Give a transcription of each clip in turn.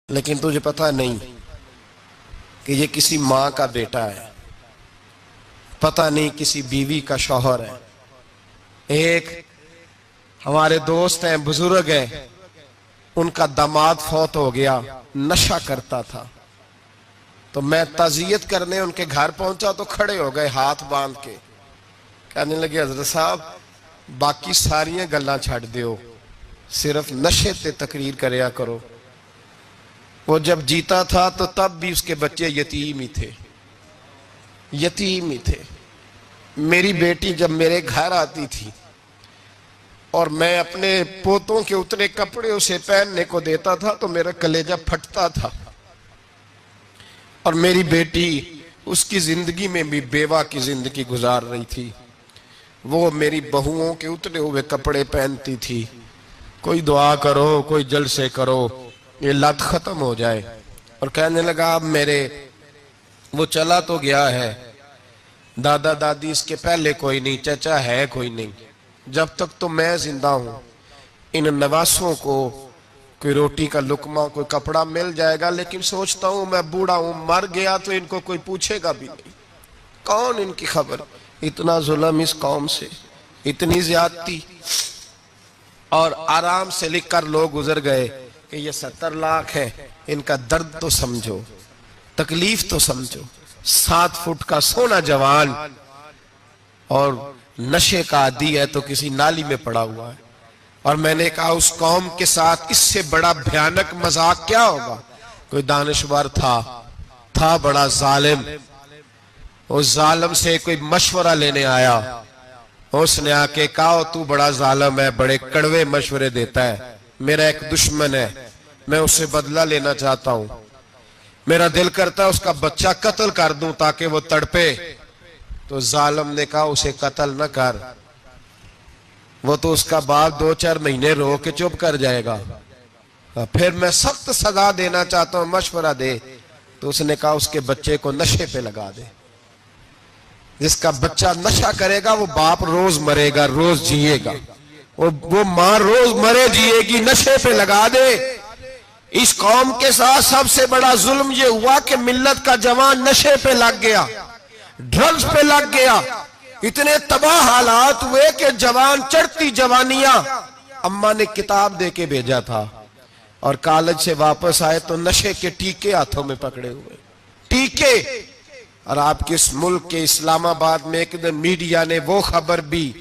لیکن تجھے پتہ نہیں کہ یہ کسی ماں کا بیٹا ہے، پتہ نہیں کسی بیوی کا شوہر ہے۔ ایک ہمارے دوست ہیں، بزرگ ہیں، ان کا داماد فوت ہو گیا، نشہ کرتا تھا، تو میں تعزیت کرنے ان کے گھر پہنچا تو کھڑے ہو گئے ہاتھ باندھ کے، کہنے لگے حضرت صاحب باقی ساریاں گلاں چھڑ دیو، صرف نشے تے تقریر کریا کرو۔ وہ جب جیتا تھا تو تب بھی اس کے بچے یتیم ہی تھے، یتیم ہی تھے۔ میری بیٹی جب میرے گھر آتی تھی اور میں اپنے پوتوں کے اتنے کپڑے اسے پہننے کو دیتا تھا تو میرا کلیجہ پھٹتا تھا، اور میری بیٹی اس کی زندگی میں بھی بیوہ کی زندگی گزار رہی تھی۔ وہ میری بہوؤں کے اتنے ہوئے کپڑے پہنتی تھی، کوئی دعا کرو، کوئی جلسے کرو، یہ لت ختم ہو جائے۔ اور کہنے لگا اب میرے وہ چلا تو گیا ہے، دادا دادی اس کے پہلے کوئی نہیں، چچا ہے کوئی نہیں، جب تک تو میں زندہ ہوں ان نواسوں کو کوئی روٹی کا لقمہ، کوئی کپڑا مل جائے گا، لیکن سوچتا ہوں میں بوڑھا ہوں، مر گیا تو ان کو کوئی پوچھے گا بھی نہیں، کون ان کی خبر۔ اتنا ظلم اس قوم سے، اتنی زیادتی، اور آرام سے لکھ کر لوگ گزر گئے کہ یہ 70 لاکھ ہے، ان کا درد تو سمجھو، تکلیف تو سمجھو۔ 7 فٹ کا سونا جوان اور نشے کا عادی ہے تو کسی نالی میں پڑا ہوا ہے۔ اور میں نے کہا اس قوم کے ساتھ اس سے بڑا بھیانک مذاق کیا ہوگا۔ کوئی دانشور تھا بڑا ظالم، اس ظالم سے کوئی مشورہ لینے آیا، اس نے آ کے کہا تو بڑا ظالم ہے، بڑے کڑوے مشورے دیتا ہے، میرا ایک دشمن ہے، میں اس سے بدلہ لینا چاہتا ہوں، میرا دل کرتا ہے اس کا بچہ قتل کر دوں تاکہ وہ تڑپے۔ تو ظالم نے کہا اسے قتل نہ کر، وہ تو اس کا باپ 2-4 مہینے رو کے چپ کر جائے گا، پھر میں سخت سزا دینا چاہتا ہوں، مشورہ دے۔ تو اس نے کہا اس کے بچے کو نشے پہ لگا دے، جس کا بچہ نشہ کرے گا وہ باپ روز مرے گا، روز جیے گا، وہ ماں روز مرے جیے گی، نشے پہ لگا دے۔ اس قوم کے ساتھ سب سے بڑا ظلم یہ ہوا کہ ملت کا جوان نشے پہ لگ گیا، ڈرگز پہ لگ گیا، اتنے تباہ حالات ہوئے کہ جوان چڑھتی جوانیاں۔ اماں نے کتاب دے کے بھیجا تھا اور کالج سے واپس آئے تو نشے کے ٹیکے ہاتھوں میں پکڑے ہوئے، ٹیکے۔ اور آپ کے اس ملک کے اسلام آباد میں ایک دن میڈیا نے وہ خبر بھی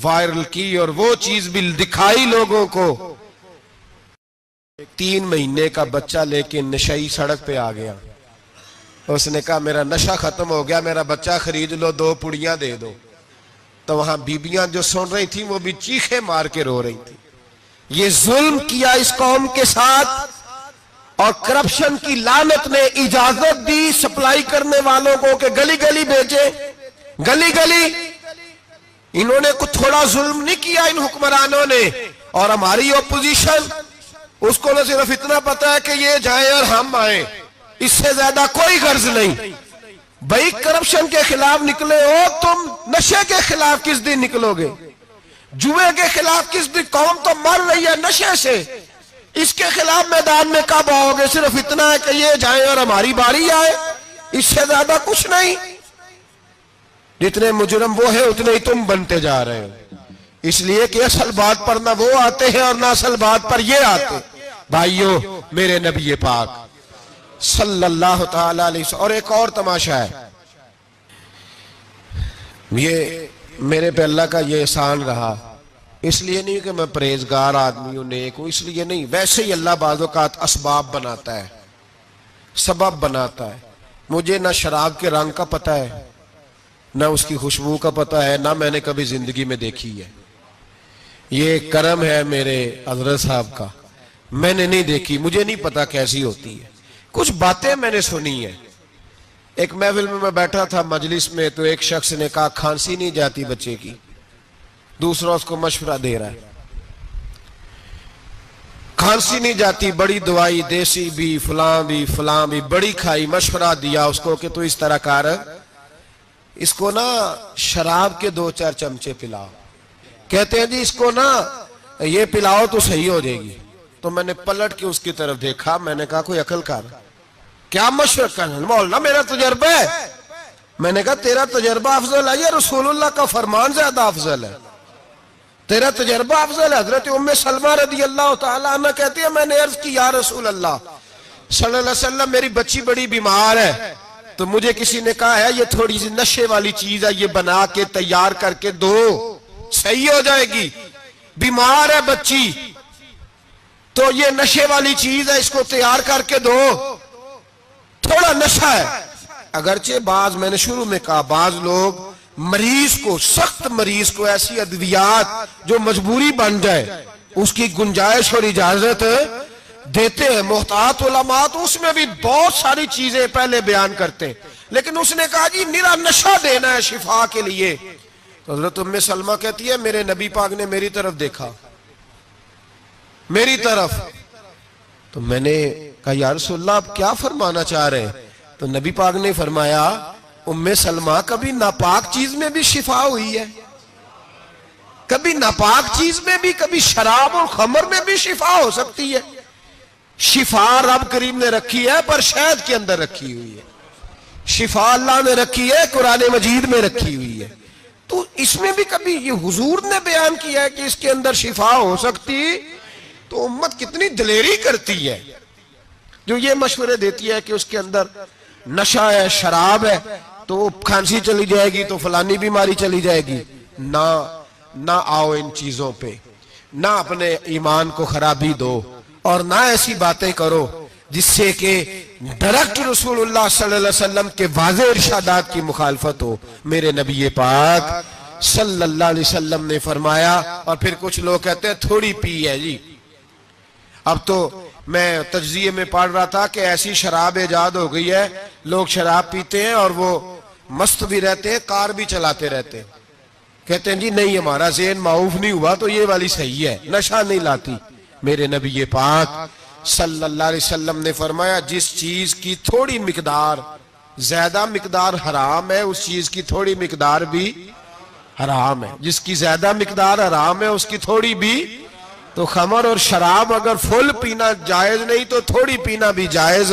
وائرل کی اور وہ چیز بھی دکھائی لوگوں کو، 3 مہینے کا بچہ لے کے نشئی سڑک پہ آ گیا، اس نے کہا میرا نشہ ختم ہو گیا، میرا بچہ خرید لو، 2 پڑیاں دے دو۔ تو وہاں بیبیاں جو سن رہی تھیں وہ بھی چیخیں مار کے رو رہی تھیں۔ یہ ظلم کیا اس قوم کے ساتھ، اور کرپشن کی لعنت نے اجازت دی سپلائی کرنے والوں کو کہ گلی گلی بھیجے، گلی گلی۔ انہوں نے کچھ تھوڑا ظلم نہیں کیا ان حکمرانوں نے، اور ہماری اپوزیشن اس کو نہ صرف اتنا پتا ہے کہ یہ جائیں اور ہم آئیں، اس سے زیادہ کوئی غرض نہیں۔ بھائی کرپشن کے خلاف نکلے ہو تم، نشے کے خلاف کس دن نکلو گے؟ جوئے کے خلاف کس دن؟ قوم تو مر رہی ہے نشے سے، اس کے خلاف میدان میں کب آؤ گے؟ صرف اتنا ہے کہ یہ جائیں اور ہماری باری آئے، اس سے زیادہ کچھ نہیں۔ جتنے مجرم وہ ہیں اتنے ہی تم بنتے جا رہے ہو، اس لیے کہ اصل بات پر نہ وہ آتے ہیں اور نہ اصل بات پر یہ آتے۔ بھائیو، میرے نبی پاک صلی اللہ تعالی علیہ وسلم، اور ایک اور تماشا ہے، یہ میرے پہ اللہ کا یہ احسان رہا، اس لیے نہیں کہ میں پرہیزگار آدمی ہوں، نیک ہوں، اس لیے نہیں، ویسے ہی اللہ بعض اوقات اسباب بناتا ہے، سبب بناتا ہے۔ مجھے نہ شراب کے رنگ کا پتہ ہے، نہ اس کی خوشبو کا پتہ ہے، نہ میں نے کبھی زندگی میں دیکھی ہے، یہ کرم ہے میرے حضرت صاحب کا، میں نے نہیں دیکھی، مجھے نہیں پتا کیسی ہوتی ہے، کچھ باتیں میں نے سنی ہیں۔ ایک محفل میں بیٹھا تھا مجلس میں، تو ایک شخص نے کہا کھانسی نہیں جاتی بچے کی، دوسرا اس کو مشورہ دے رہا ہے، کھانسی نہیں جاتی، بڑی دوائی دیسی بھی فلاں بھی بڑی کھائی، مشورہ دیا اس کو کہ تو اس طرح کر، اس کو نا شراب کے 2-4 چمچے پلاؤ، کہتے ہیں جی اس کو نا یہ پلاؤ تو صحیح ہو جائے گی۔ تو میں نے پلٹ کے اس کی طرف دیکھا, میں نے کہا کوئی عقل کر, کیا مشورہ کرنا مولانا, میرا تجربہ ہے. میں نے کہا تیرا تجربہ افضل ہے یا رسول اللہ کا فرمان زیادہ افضل ہے؟ تیرا تجربہ افضل ہے. حضرت ام سلمہ رضی اللہ تعالیٰ عنہ کہتی ہے میں نے عرض کی یا رسول اللہ صلی اللہ علیہ وسلم میری بچی بڑی بیمار ہے, تو مجھے کسی نے کہا ہے یہ تھوڑی سی نشے والی چیز ہے, یہ بنا کے تیار کر کے دو صحیح ہو جائے گی. بیمار ہے بچی تو یہ نشے والی چیز ہے, اس کو تیار کر کے دو, تھوڑا نشہ ہے. اگرچہ بعض, میں نے شروع میں کہا, بعض لوگ مریض کو, سخت مریض کو ایسی ادویات جو مجبوری بن جائے اس کی گنجائش اور اجازت دیتے ہیں. محتاط علماء تو اس میں بھی بہت ساری چیزیں پہلے بیان کرتے ہیں, لیکن اس نے کہا جی نرا نشہ دینا ہے شفا کے لیے. تو حضرت ام سلمہ کہتی ہے میرے نبی پاک نے میری طرف دیکھا, میری طرف, تو میں نے کہا یا رسول اللہ آپ کیا فرمانا چاہ رہے ہیں؟ تو نبی پاک نے فرمایا ام سلمہ کبھی ناپاک چیز میں بھی شفا ہوئی ہے, کبھی ناپاک چیز میں بھی, کبھی شراب اور خمر میں بھی شفا ہو سکتی ہے. شفا رب کریم نے رکھی ہے پر شہد کے اندر رکھی ہوئی ہے, شفا اللہ نے رکھی ہے قرآن مجید میں رکھی ہوئی ہے. تو اس میں بھی کبھی یہ حضور نے بیان کیا ہے کہ اس کے اندر شفا ہو سکتی, تو امت کتنی دلیری کرتی ہے جو یہ مشورے دیتی ہے کہ اس کے اندر نشہ ہے, شراب ہے, تو کھانسی چلی جائے گی تو فلانی بیماری چلی جائے گی. نہ آؤ ان چیزوں پہ, نہ اپنے ایمان کو خرابی دو, اور نہ ایسی باتیں کرو جس سے کہ ڈائریکٹ رسول اللہ صلی اللہ علیہ وسلم کے واضح ارشادات کی مخالفت ہو. میرے نبی پاک صلی اللہ علیہ وسلم نے فرمایا, اور پھر کچھ لوگ کہتے ہیں تھوڑی پی ہے جی. اب تو میں تجزیے میں پڑھ رہا تھا کہ ایسی شراب ایجاد ہو گئی ہے, لوگ شراب پیتے ہیں اور وہ مست بھی رہتے ہیں, کار بھی چلاتے رہتے ہیں, کہتے ہیں جی نہیں ہمارا ذہن معاف نہیں ہوا تو یہ والی صحیح ہے, نشہ نہیں لاتی. میرے نبی پاک صلی اللہ علیہ وسلم نے فرمایا جس چیز کی تھوڑی مقدار, زیادہ مقدار حرام ہے اس چیز کی تھوڑی مقدار بھی حرام ہے, جس کی زیادہ مقدار حرام ہے اس کی تھوڑی بھی. تو خمر اور شراب اگر فل پینا جائز نہیں تو تھوڑی پینا بھی جائز,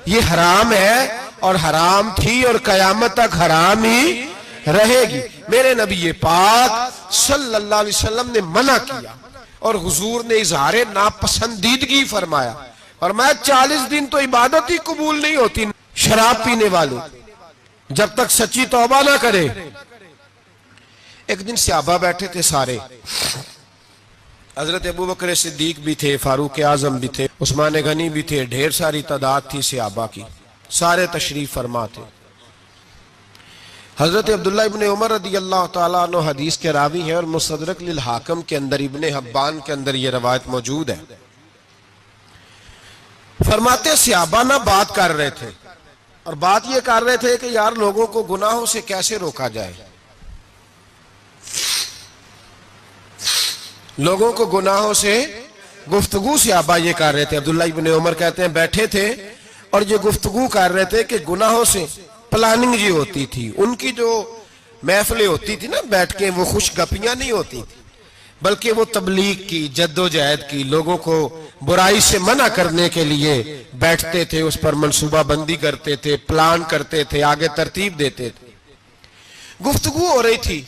یہ حرام ہے اور حرام تھی اور قیامت تک حرام ہی رہے گی. میرے نبی پاک صلی اللہ علیہ وسلم نے منع کیا اور حضور نے اظہار ناپسندیدگی فرمایا, اور میں 40 دن تو عبادت ہی قبول نہیں ہوتی شراب پینے والے جب تک سچی توبہ نہ کرے. ایک دن صحابہ بیٹھے تھے سارے, حضرت ابوبکر صدیق بھی تھے, فاروق اعظم بھی تھے, عثمان غنی بھی تھے, ڈھیر ساری تعداد تھی صحابہ کی, سارے تشریف فرما تھے. حضرت عبداللہ ابن عمر رضی اللہ تعالیٰ عنہ حدیث کے راوی ہیں, اور مستدرک للحاکم کے اندر, ابن حبان کے اندر یہ روایت موجود ہے. فرماتے صحابہ نہ بات کر رہے تھے, اور بات یہ کر رہے تھے کہ یار لوگوں کو گناہوں سے کیسے روکا جائے, لوگوں کو گناہوں سے گفتگو. صحابہ یہ کر رہے تھے, عبداللہ ابن عمر کہتے ہیں بیٹھے تھے اور یہ گفتگو کر رہے تھے کہ گناہوں سے پلاننگ جی ہوتی تھی. ان کی جو محفلیں ہوتی تھی نا بیٹھ کے, وہ خوش گپیاں نہیں ہوتی تھی, بلکہ وہ تبلیغ کی, جد و جہد کی, لوگوں کو برائی سے منع کرنے کے لیے بیٹھتے تھے, اس پر منصوبہ بندی کرتے تھے, پلان کرتے تھے, آگے ترتیب دیتے تھے. گفتگو ہو رہی تھی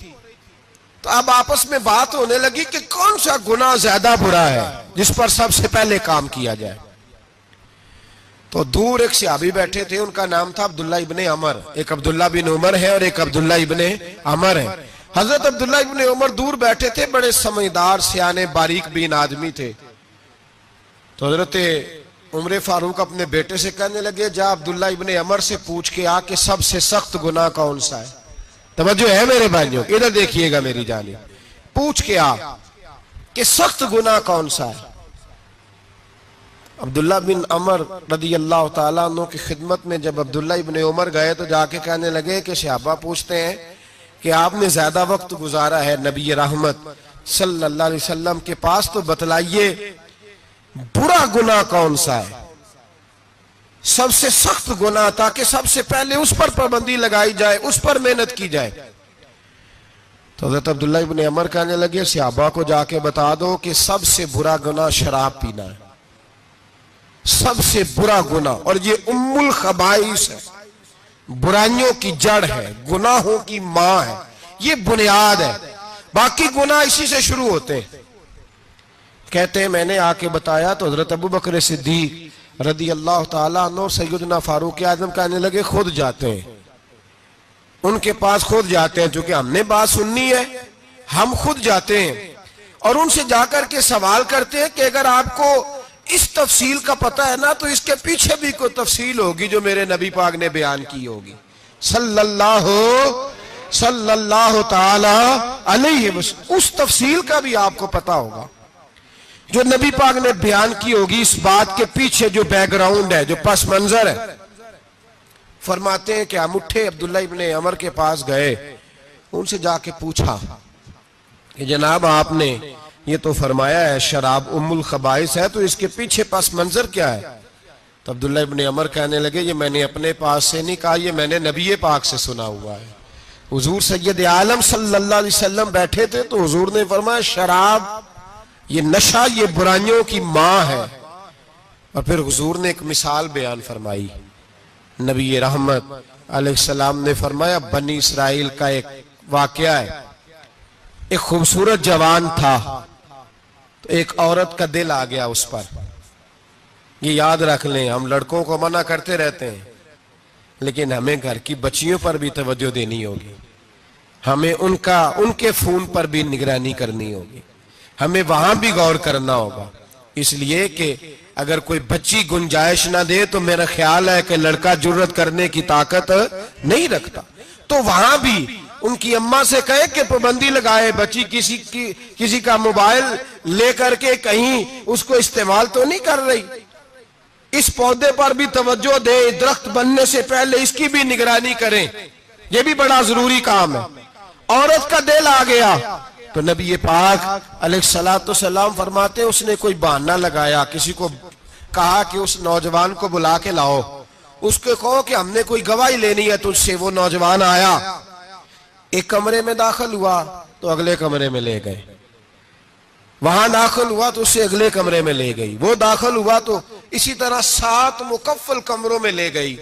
تو اب آپس میں بات ہونے لگی کہ کون سا گناہ زیادہ برا ہے جس پر سب سے پہلے کام کیا جائے. تو دور ایک صحابی بیٹھے تھے, ان کا نام تھا عبداللہ ابن عمر. ایک عبداللہ بن عمر ہے اور ایک عبداللہ ابن عمر ہے. حضرت عبداللہ ابن عمر دور بیٹھے تھے, بڑے سمجھدار سیانے باریک بین آدمی تھے. تو حضرت عمر فاروق اپنے بیٹے سے کہنے لگے جا عبداللہ ابن عمر سے پوچھ کے آ کہ سب سے سخت گناہ کون سا ہے. توجہ ہے میرے بھائیوں, ادھر دیکھیے گا میری جانب, پوچھ کے آ کہ سخت گناہ کون سا ہے. عبداللہ بن عمر رضی اللہ تعالیٰ عنہ کی خدمت میں جب عبداللہ ابن عمر گئے تو جا کے کہنے لگے کہ صحابہ پوچھتے ہیں کہ آپ نے زیادہ وقت گزارا ہے نبی رحمت صلی اللہ علیہ وسلم کے پاس, تو بتلائیے برا گناہ کون سا ہے, سب سے سخت گناہ, تاکہ سب سے پہلے اس پر پابندی لگائی جائے, اس پر محنت کی جائے. تو حضرت عبداللہ ابن عمر کہنے لگے صحابہ کو جا کے بتا دو کہ سب سے برا گناہ شراب پینا ہے، سب سے برا گناہ، اور یہ ام الخبائث ہے، برائیوں کی جڑ ہے، گناہوں کی ماں ہے، یہ بنیاد ہے، باقی گناہ اسی سے شروع ہوتے ہیں۔ کہتے ہیں میں نے آ کے بتایا تو حضرت ابو بکر صدیق رضی اللہ تعالیٰ عنہ اور سیدنا فاروق اعظم کہنے لگے خود جاتے ہیں، ان کے پاس خود جاتے ہیں، چونکہ ہم نے بات سننی ہے ہم خود جاتے ہیں اور ان سے جا کر کے سوال کرتے ہیں کہ اگر آپ کو اس تفصیل کا پتہ ہے نا تو اس کے پیچھے بھی کوئی تفصیل ہوگی جو میرے نبی پاک نے بیان کی ہوگی صلی اللہ تعالی علیہ وسلم، اس تفصیل کا بھی آپ کو پتہ ہوگا جو نبی پاک نے بیان کی ہوگی، اس بات کے پیچھے جو بیک گراؤنڈ ہے، جو پس منظر ہے۔ فرماتے ہیں کہ ہم اٹھے، عبداللہ ابن عمر کے پاس گئے، ان سے جا کے پوچھا کہ جناب آپ نے یہ تو فرمایا ہے شراب ام الخبائث ہے، تو اس کے پیچھے پس منظر کیا ہے؟ تو عبداللہ ابن عمر کہنے لگے یہ میں نے اپنے پاس سے نہیں کہا، یہ میں نے نبی پاک سے سنا ہوا ہے۔ حضور سید عالم صلی اللہ علیہ وسلم بیٹھے تھے تو حضور نے فرمایا شراب یہ نشہ یہ برائیوں کی ماں ہے، اور پھر حضور نے ایک مثال بیان فرمائی۔ نبی رحمت علیہ السلام نے فرمایا بنی اسرائیل کا ایک واقعہ ہے، ایک خوبصورت جوان تھا تو ایک عورت کا دل آ گیا اس پر۔ یہ یاد رکھ لیں، ہم لڑکوں کو منع کرتے رہتے ہیں لیکن ہمیں گھر کی بچیوں پر بھی توجہ دینی ہوگی، ہمیں ان کے فون پر بھی نگرانی کرنی ہوگی، ہمیں وہاں بھی غور کرنا ہوگا، اس لیے کہ اگر کوئی بچی گنجائش نہ دے تو میرا خیال ہے کہ لڑکا جرت کرنے کی طاقت نہیں رکھتا، تو وہاں بھی ان کی اماں سے کہے کہ پابندی لگائے، بچی کسی کا موبائل لے کر کے کہیں اس کو استعمال تو نہیں کر رہی، اس پودے پر بھی توجہ دے، درخت بننے سے پہلے اس کی بھی نگرانی کریں، یہ بھی بڑا ضروری کام ہے۔ عورت کا دل آ گیا تو نبی پاک علیہ السلام فرماتے اس نے کوئی بہانہ لگایا، کسی کو کہا کہ اس نوجوان کو بلا کے لاؤ، اس کو کہو کہ ہم نے کوئی گواہی لینی ہے تجھ سے۔ وہ نوجوان آیا، ایک کمرے میں داخل ہوا تو اگلے کمرے میں لے گئے، وہاں داخل ہوا تو اسے اگلے کمرے میں لے گئی، وہ داخل ہوا تو اسی طرح 7 مکفل کمروں میں لے گئی۔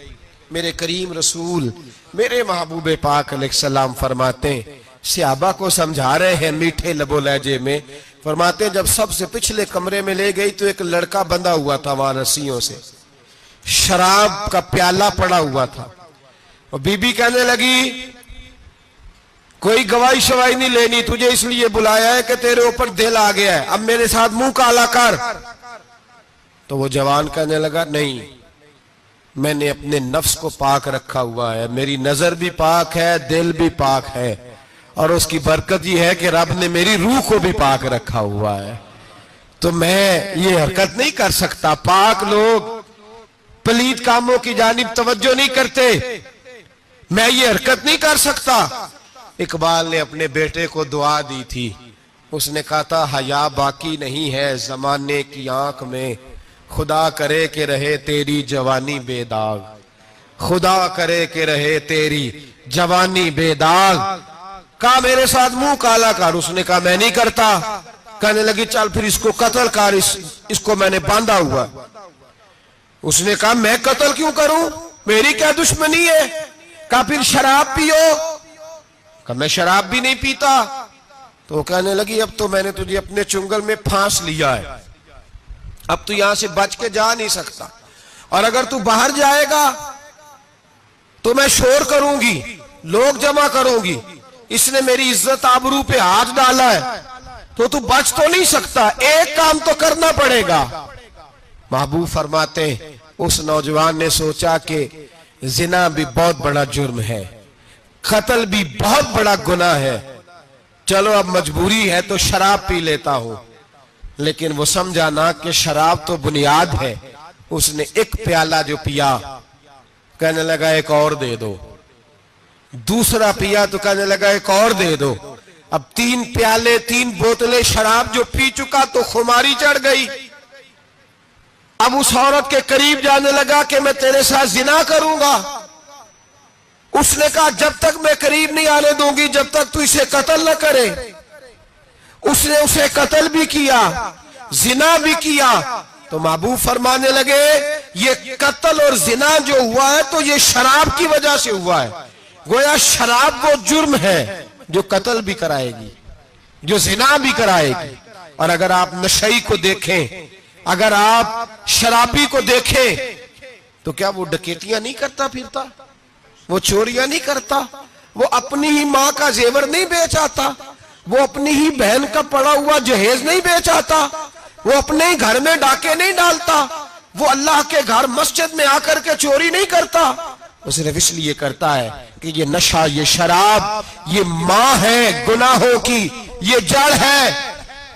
میرے کریم رسول میرے محبوب پاک علیہ السلام فرماتے ہیں، صحابہ کو سمجھا رہے ہیں میٹھے لب و لہجے میں، فرماتے ہیں جب سب سے پچھلے کمرے میں لے گئی تو ایک لڑکا بندھا ہوا تھا وہاں رسیوں سے، شراب کا پیالہ پڑا ہوا تھا، اور بی بی کہنے لگی کوئی گواہی شواہی نہیں لینی، تجھے اس لیے بلایا ہے کہ تیرے اوپر دل آ گیا ہے، اب میرے ساتھ منہ کالا کر۔ تو وہ جوان کہنے لگا نہیں، میں نے اپنے نفس کو پاک رکھا ہوا ہے، میری نظر بھی پاک ہے، دل بھی پاک ہے، اور اس کی برکت یہ ہے کہ رب نے میری روح کو بھی پاک رکھا ہوا ہے، تو میں یہ حرکت نہیں کر سکتا۔ پاک لوگ پلید کاموں کی جانب توجہ نہیں کرتے، میں یہ حرکت نہیں کر سکتا۔ اقبال نے اپنے بیٹے کو دعا دی تھی، اس نے کہا تھا حیا باقی نہیں ہے زمانے کی آنکھ میں، خدا کرے کہ رہے تیری جوانی بے داغ، خدا کرے کہ رہے تیری جوانی بے داغ۔ کہا میرے ساتھ منہ کالا کر، اس نے کہا میں نہیں کرتا۔ کہنے لگی چل پھر اس کو قتل کر، اس کو میں نے باندھا ہوا۔ اس نے کہا میں قتل کیوں کروں، میری کیا دشمنی ہے؟ کہا پھر شراب پیو، کہا میں شراب بھی نہیں پیتا۔ تو وہ کہنے لگی اب تو میں نے تجھے اپنے چنگل میں پھانس لیا ہے، اب تو یہاں سے بچ کے جا نہیں سکتا، اور اگر تو باہر جائے گا تو میں شور کروں گی، لوگ جمع کروں گی، اس نے میری عزت آبرو پہ ہاتھ ڈالا ہے، تو بچ تو نہیں سکتا، ایک کام تو کرنا پڑے گا۔ محبوب فرماتے ہیں اس نوجوان نے سوچا کہ زنا بھی بہت بڑا جرم ہے، قتل بھی بہت بڑا گناہ ہے، چلو اب مجبوری ہے تو شراب پی لیتا ہوں۔ لیکن وہ سمجھا نہ کہ شراب تو بنیاد ہے، اس نے ایک پیالہ جو پیا، کہنے لگا ایک اور دے دو، دوسرا پیا تو کہنے لگا ایک اور دے دو، اب 3 پیالے 3 بوتلیں شراب جو پی چکا تو خماری چڑھ گئی۔ اب اس عورت کے قریب جانے لگا کہ میں تیرے ساتھ زنا کروں گا، اس نے کہا جب تک میں قریب نہیں آنے دوں گی جب تک تو اسے قتل نہ کرے. اس نے اسے قتل بھی کیا, زنا بھی کیا. تو محبوب فرمانے لگے یہ قتل اور زنا جو ہوا ہے تو یہ شراب کی وجہ سے ہوا ہے. گویا شراب وہ جرم ہے جو قتل بھی کرائے گی, جو زنا بھی کرائے گی. اور اگر آپ نشئی کو دیکھیں, اگر آپ شرابی کو دیکھیں تو کیا وہ ڈکیتیاں نہیں کرتا پھرتا, وہ چوریاں نہیں کرتا, وہ اپنی ہی ماں کا زیور نہیں بیچ آتا, وہ اپنی ہی بہن کا پڑا ہوا جہیز نہیں بیچ آتا, وہ اپنے ہی گھر میں ڈاکے نہیں ڈالتا, وہ اللہ کے گھر مسجد میں آ کر کے چوری نہیں کرتا. وہ صرف اس لیے کرتا ہے کہ یہ نشہ, یہ شراب, یہ ماں ہے گناہوں کی, یہ جڑ ہے.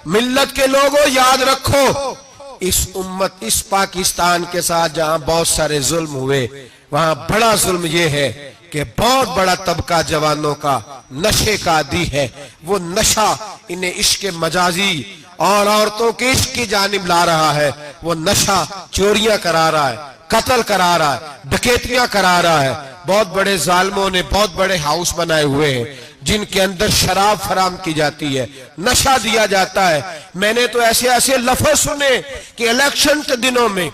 ملت کے لوگوں یاد رکھو, اس امت, اس پاکستان کے ساتھ جہاں بہت سارے ظلم ہوئے, وہاں بڑا ظلم یہ ہے کہ بہت بڑا طبقہ جوانوں کا نشے کا عادی ہے. وہ نشہ انہیں عشق مجازی اور عورتوں کے عشق کی جانب لا رہا ہے. وہ نشہ چوریاں کرا رہا ہے, قتل کرا رہا ہے, ڈکیتیاں کرا رہا ہے. بہت بڑے ظالموں نے بہت بڑے ہاؤس بنائے ہوئے ہیں جن کے اندر شراب فراہم کی جاتی ہے, نشہ دیا جاتا ہے. میں نے تو ایسے ایسے لفظ سنے کہ الیکشن کے دنوں میں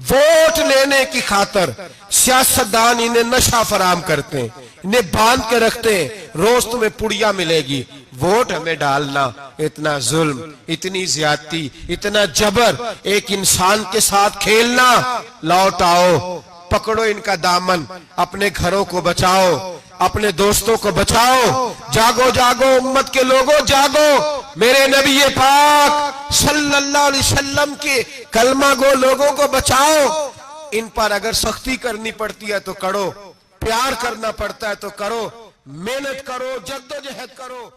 ووٹ لینے کی خاطر سیاستدان انہیں نشہ فراہم کرتے ہیں, انہیں باندھ کے رکھتے ہیں, روز تمہیں پڑیا ملے گی, ووٹ ہمیں ڈالنا. اتنا ظلم, اتنی زیادتی, اتنا جبر, ایک انسان کے ساتھ کھیلنا. لوٹ آؤ, پکڑو ان کا دامن, اپنے گھروں کو بچاؤ, اپنے دوستوں کو بچاؤ. جاگو جاگو امت کے لوگوں, جاگو. میرے نبی پاک صلی اللہ علیہ وسلم کے کلمہ گو لوگوں کو بچاؤ. ان پر اگر سختی کرنی پڑتی ہے تو کرو, پیار کرنا پڑتا ہے تو کرو, محنت کرو, جدوجہد کرو.